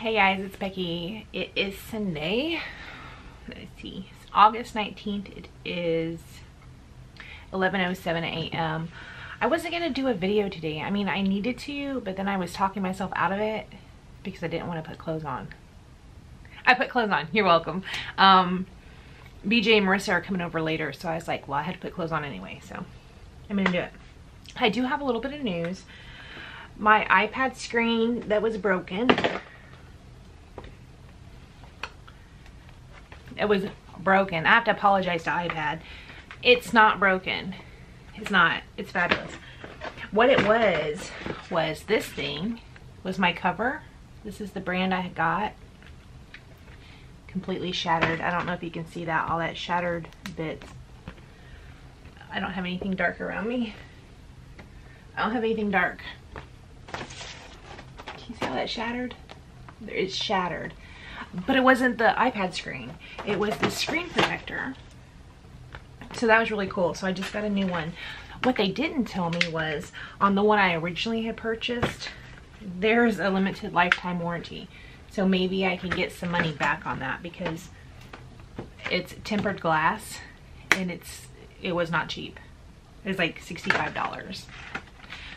Hey guys, it's Becky. It is Sunday. Let's see. It's August 19th. It is 11:07 a.m. I wasn't going to do a video today. I mean, I needed to, but then I was talking myself out of it because I didn't want to put clothes on. I put clothes on. You're welcome. BJ and Marissa are coming over later, so I was like, well, I had to put clothes on anyway, so I'm going to do it. I do have a little bit of news. My iPad screen that was broken. It was broken. I have to apologize to iPad. It's not broken. It's not. It's fabulous. What it was this thing was my cover. This is the brand I got. Completely shattered. I don't know if you can see that, all that shattered bits. I don't have anything dark around me. I don't have anything dark. Can you see how that shattered? It's shattered. But it wasn't the iPad screen. It was the screen protector. So that was really cool. So I just got a new one. What they didn't tell me was on the one I originally had purchased, there's a limited lifetime warranty. So maybe I can get some money back on that because it's tempered glass and it was not cheap. It was like $65.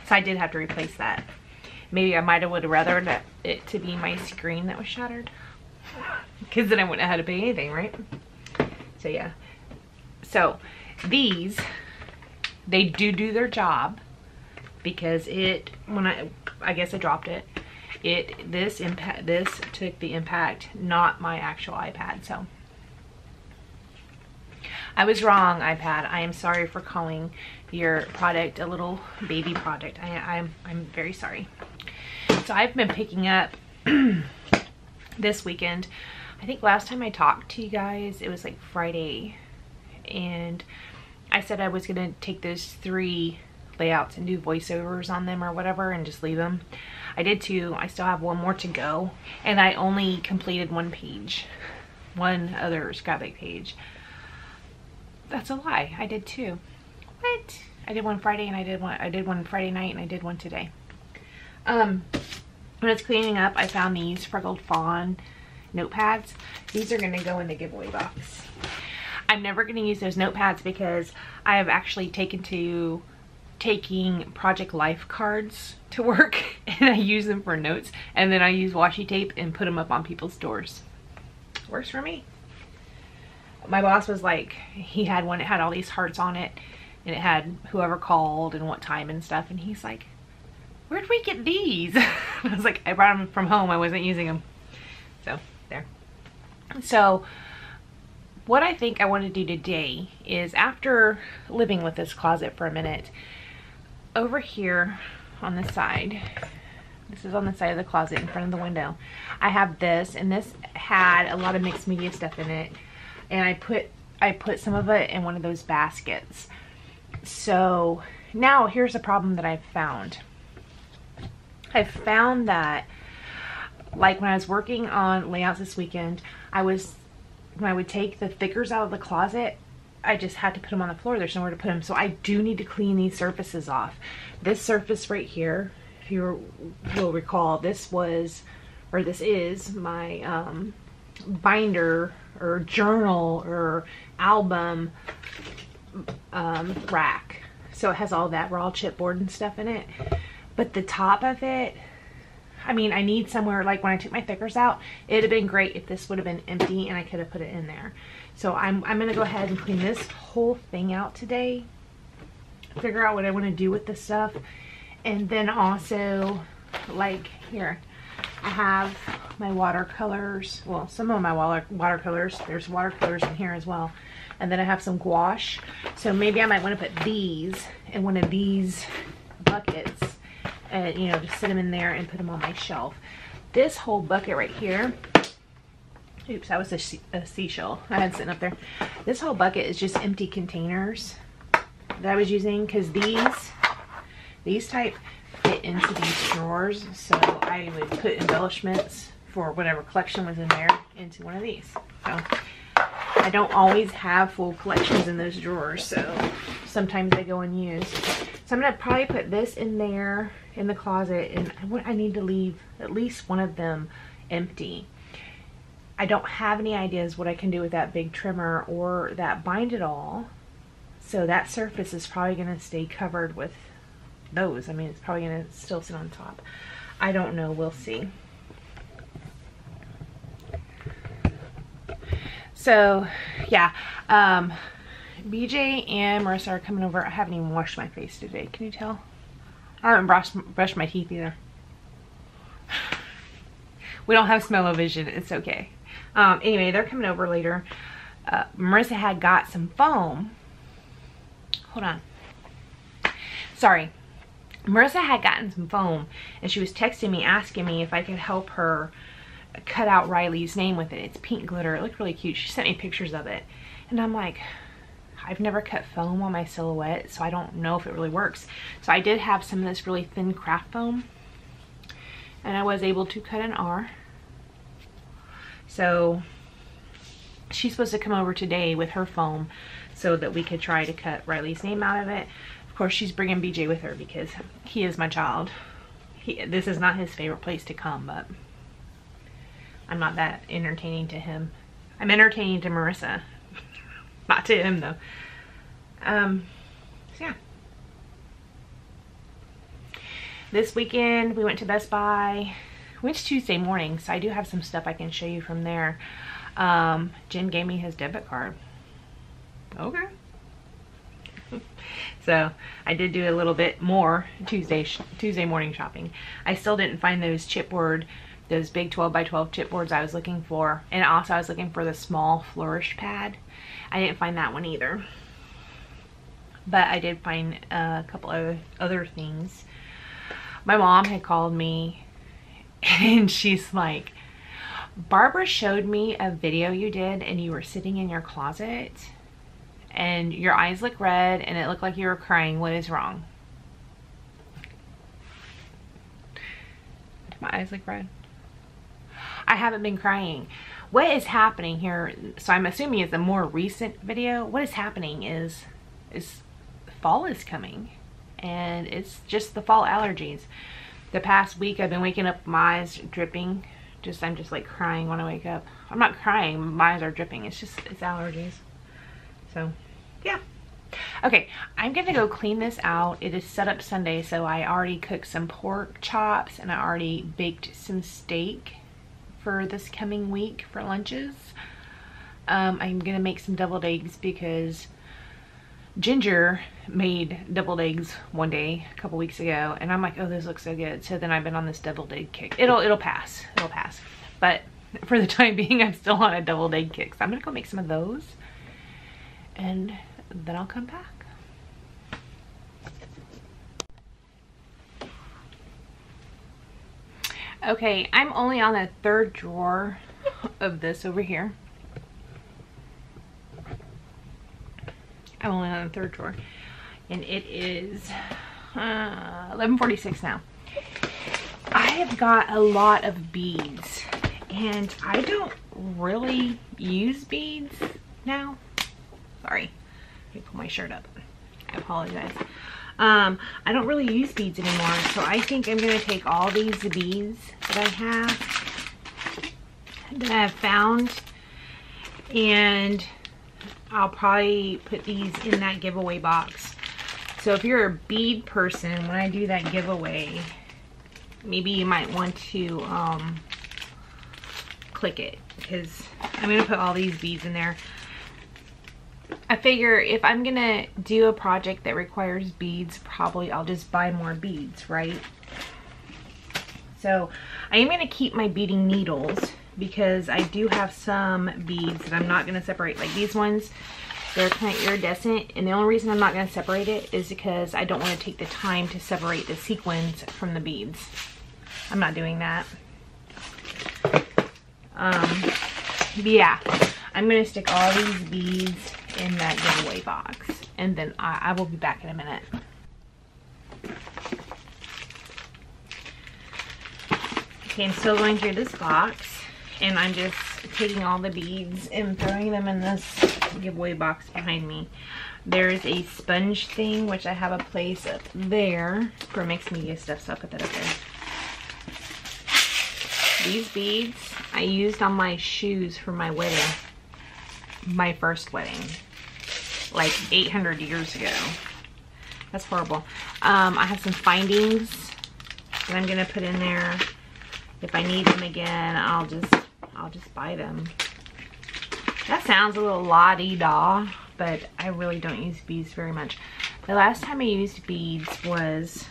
So I did have to replace that. Maybe I might have would have rather it to be my screen that was shattered. Because then I wouldn't have had to pay anything, right? So yeah. So these, they do their job because when I guess I dropped it. This took the impact, not my actual iPad. So I was wrong, iPad. I am sorry for calling your product a little baby product. I'm very sorry. So I've been picking up this weekend. I think last time I talked to you guys, it was like Friday, and I said I was gonna take those 3 layouts and do voiceovers on them or whatever and just leave them. I did 2. I still have 1 more to go, and I only completed 1 page, 1 other scrapbook page. That's a lie. I did 2. What? I did 1 Friday and I did one Friday night and I did 1 today. When I was cleaning up, I found these Freckled Fawn notepads. These are going to go in the giveaway box. I'm never going to use those notepads because I have actually taking Project Life cards to work and I use them for notes, and then I use washi tape and put them up on people's doors. Works for me. My boss was like, he had one, it had all these hearts on it and it had whoever called and what time and stuff, and he's like, where'd we get these? I was like, I brought them from home. I wasn't using them. So, there. So, what I think I want to do today is, after living with this closet for a minute, over here on the side, this is on the side of the closet in front of the window, I have this, and this had a lot of mixed media stuff in it, and I put some of it in one of those baskets. So, now here's a problem that I've found. I found that, like when I was working on layouts this weekend, when I would take the thickers out of the closet, I just had to put them on the floor. There's nowhere to put them. So I do need to clean these surfaces off. This surface right here, if you will recall, this is my binder or journal or album rack. So it has all that raw chipboard and stuff in it. But the top of it, I mean, I need somewhere, like when I took my thickers out, it'd have been great if this would have been empty and I could have put it in there. So I'm going to go ahead and clean this whole thing out today. Figure out what I want to do with this stuff. And then also, like here, I have my watercolors. Well, some of my watercolors. There's watercolors in here as well. And then I have some gouache. So maybe I might want to put these in one of these buckets. And, you know, just sit them in there and put them on my shelf. This whole bucket right here, oops, that was a seashell I had sitting up there. This whole bucket is just empty containers that I was using, because these type fit into these drawers. So I would put embellishments for whatever collection was in there into one of these. So I don't always have full collections in those drawers, so sometimes they go unused. So I'm going to probably put this in there in the closet, and I need to leave at least one of them empty. I don't have any ideas what I can do with that big trimmer or that bind it all. So that surface is probably going to stay covered with those. I mean, it's probably going to still sit on top. I don't know. We'll see. So, yeah. BJ and Marissa are coming over. I haven't even washed my face today. Can you tell? I haven't brushed my teeth either. We don't have smell-o-vision. It's okay. Anyway, they're coming over later. Marissa had got some foam. Hold on. Sorry. Marissa had gotten some foam, and she was texting me asking me if I could help her cut out Riley's name with it. It's pink glitter. It looked really cute. She sent me pictures of it. And I'm like, I've never cut foam on my silhouette, so I don't know if it really works. So I did have some of this really thin craft foam, and I was able to cut an R. So she's supposed to come over today with her foam so that we could try to cut Riley's name out of it. Of course, she's bringing BJ with her because he is my child. This is not his favorite place to come, but I'm not that entertaining to him. I'm entertaining to Marissa. Not to him, though. So, yeah. This weekend, we went to Best Buy. We went Tuesday morning, so I do have some stuff I can show you from there. Jim gave me his debit card. Okay. So I did do a little bit more Tuesday morning shopping. I still didn't find those chipboard, those big 12 by 12 chipboards I was looking for. And also I was looking for the small flourish pad. I didn't find that one either. But I did find a couple of other things. My mom had called me and she's like, Barbara showed me a video you did and you were sitting in your closet and your eyes look red and it looked like you were crying. What is wrong? Do my eyes look red? I haven't been crying. What is happening here? So I'm assuming it's a more recent video. What is happening is fall is coming and it's just the fall allergies. The past week I've been waking up with my eyes dripping. I'm just like crying when I wake up. I'm not crying, my eyes are dripping. It's allergies. So yeah. Okay, I'm gonna go clean this out. It is set up Sunday, so I already cooked some pork chops and I already baked some steak for this coming week for lunches. I'm gonna make some deviled eggs because Ginger made deviled eggs one day a couple weeks ago and I'm like, oh, this looks so good. So then I've been on this deviled egg kick. It'll pass. But for the time being, I'm still on a deviled egg kick. So I'm gonna go make some of those and then I'll come back. Okay, I'm only on the third drawer of this over here. I'm only on the third drawer. And it is 11:46 now. I have got a lot of beads. And I don't really use beads now. Sorry. Let me pull my shirt up. I apologize. I don't really use beads anymore. So I think I'm going to take all these beads that I have found. And I'll probably put these in that giveaway box. So if you're a bead person, when I do that giveaway, maybe you might want to click it because I'm going to put all these beads in there. I figure if I'm going to do a project that requires beads, probably I'll just buy more beads, right? So I am going to keep my beading needles because I do have some beads that I'm not going to separate. Like these ones, they're kind of iridescent, and the only reason I'm not going to separate it is because I don't want to take the time to separate the sequins from the beads. I'm not doing that. Yeah, I'm going to stick all these beads in that giveaway box, and then I will be back in a minute. Okay, I'm still going through this box, and I'm just taking all the beads and throwing them in this giveaway box behind me. There's a sponge thing, which I have a place up there for mixed media stuff, so I'll put that up there. These beads I used on my shoes for my wedding. My first wedding. Like 800 years ago. That's horrible. I have some findings that I'm gonna put in there. If I need them again, I'll just buy them. That sounds a little la-di-da, but I really don't use beads very much. The last time I used beads was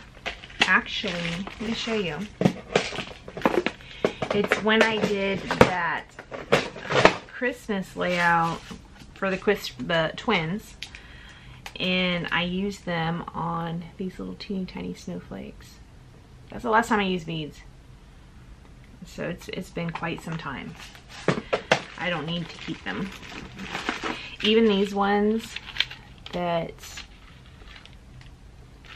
actually, let me show you. It's when I did that Christmas layout for the twins, and I used them on these little teeny tiny snowflakes. That's the last time I used beads. So it's been quite some time. I don't need to keep them. Even these ones that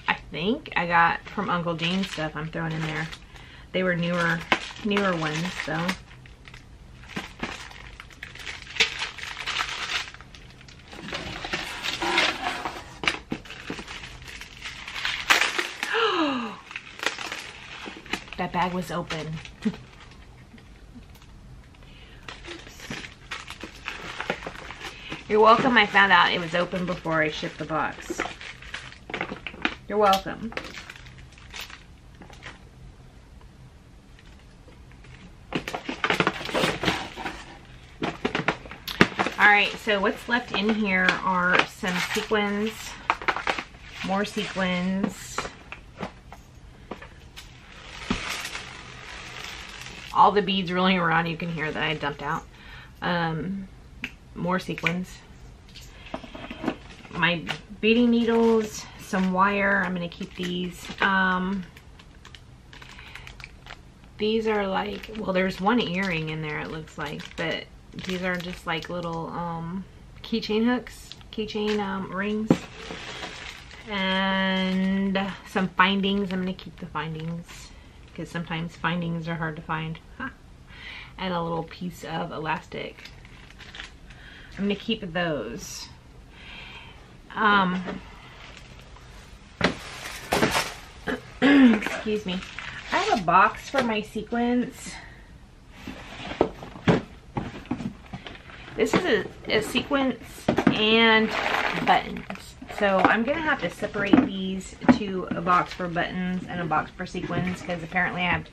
I think I got from Uncle Dean's stuff, I'm throwing in there. They were newer ones, so. That bag was open. You're welcome. I found out it was open before I shipped the box. You're welcome. Alright, so what's left in here are some sequins, more sequins, all the beads rolling around you can hear that I dumped out. More sequins, my beading needles, some wire. I'm going to keep these. These are like, well, there's one earring in there it looks like, but these are just like little keychain hooks, keychain rings, and some findings. I'm going to keep the findings because sometimes findings are hard to find. Huh. And a little piece of elastic. I'm going to keep those. Excuse me. I have a box for my sequins. This is a sequence and buttons. So I'm going to have to separate these to a box for buttons and a box for sequins because apparently I have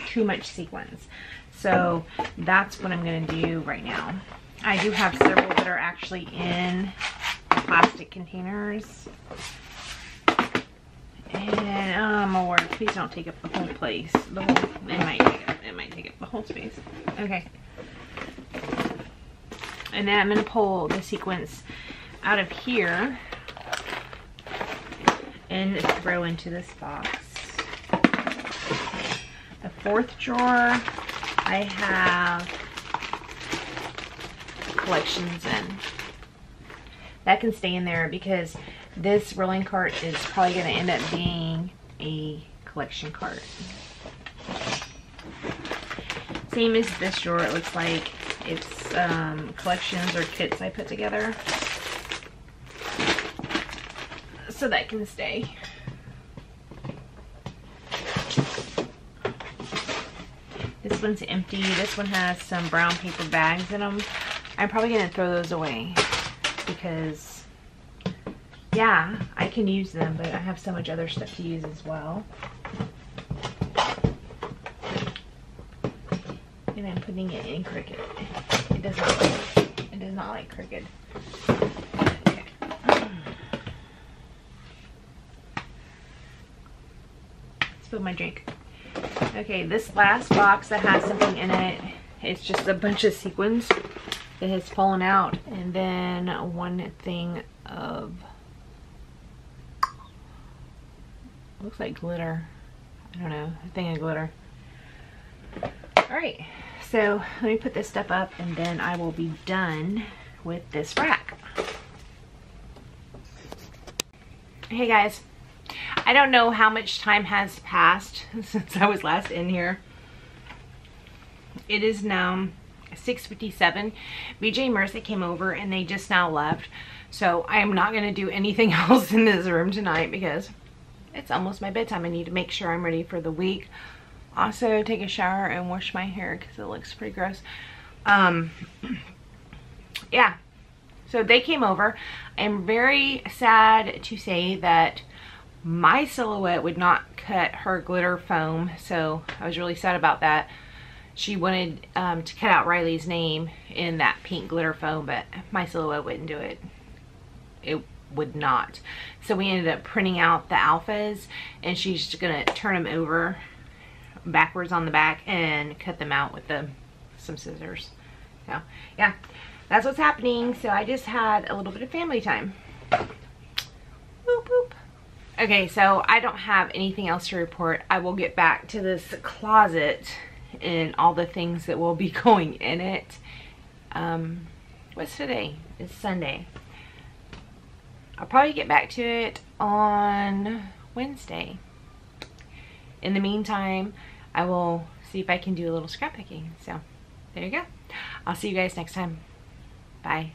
too much sequins. So that's what I'm going to do right now. I do have several that are actually in plastic containers. And oh my word, please don't take up the whole place. It might take up the whole space. Okay. And then I'm going to pull the sequins out of here and throw into this box. The fourth drawer, I have collections in. That can stay in there because this rolling cart is probably going to end up being a collection cart. Same as this drawer, it looks like it's collections or kits I put together. So that can stay. This one's empty. This one has some brown paper bags in them. I'm probably going to throw those away because, yeah, I can use them, but I have so much other stuff to use as well. And I'm putting it in Cricut. It does not like Cricut. Okay. Spill my drink. Okay, this last box that has something in it, it's just a bunch of sequins that has fallen out, and then one thing of, looks like glitter. I don't know, a thing of glitter. Alright, so let me put this stuff up and then I will be done with this rack. Hey guys, I don't know how much time has passed since I was last in here. It is now 6:57. BJ and Mercy came over and they just now left. So I am not going to do anything else in this room tonight because it's almost my bedtime. I need to make sure I'm ready for the week. also take a shower and wash my hair because it looks pretty gross. Yeah, so they came over. I'm very sad to say that my silhouette would not cut her glitter foam, so I was really sad about that. She wanted to cut out Riley's name in that pink glitter foam, but my silhouette wouldn't do it. It would not. So we ended up printing out the alphas, and she's just gonna turn them over backwards on the back and cut them out with some scissors. So yeah, that's what's happening. So I just had a little bit of family time. Boop, boop. Okay, so I don't have anything else to report. I will get back to this closet and all the things that will be going in it. What's today? It's Sunday. I'll probably get back to it on Wednesday. In the meantime, I will see if I can do a little scrap picking. So there you go. I'll see you guys next time. Bye.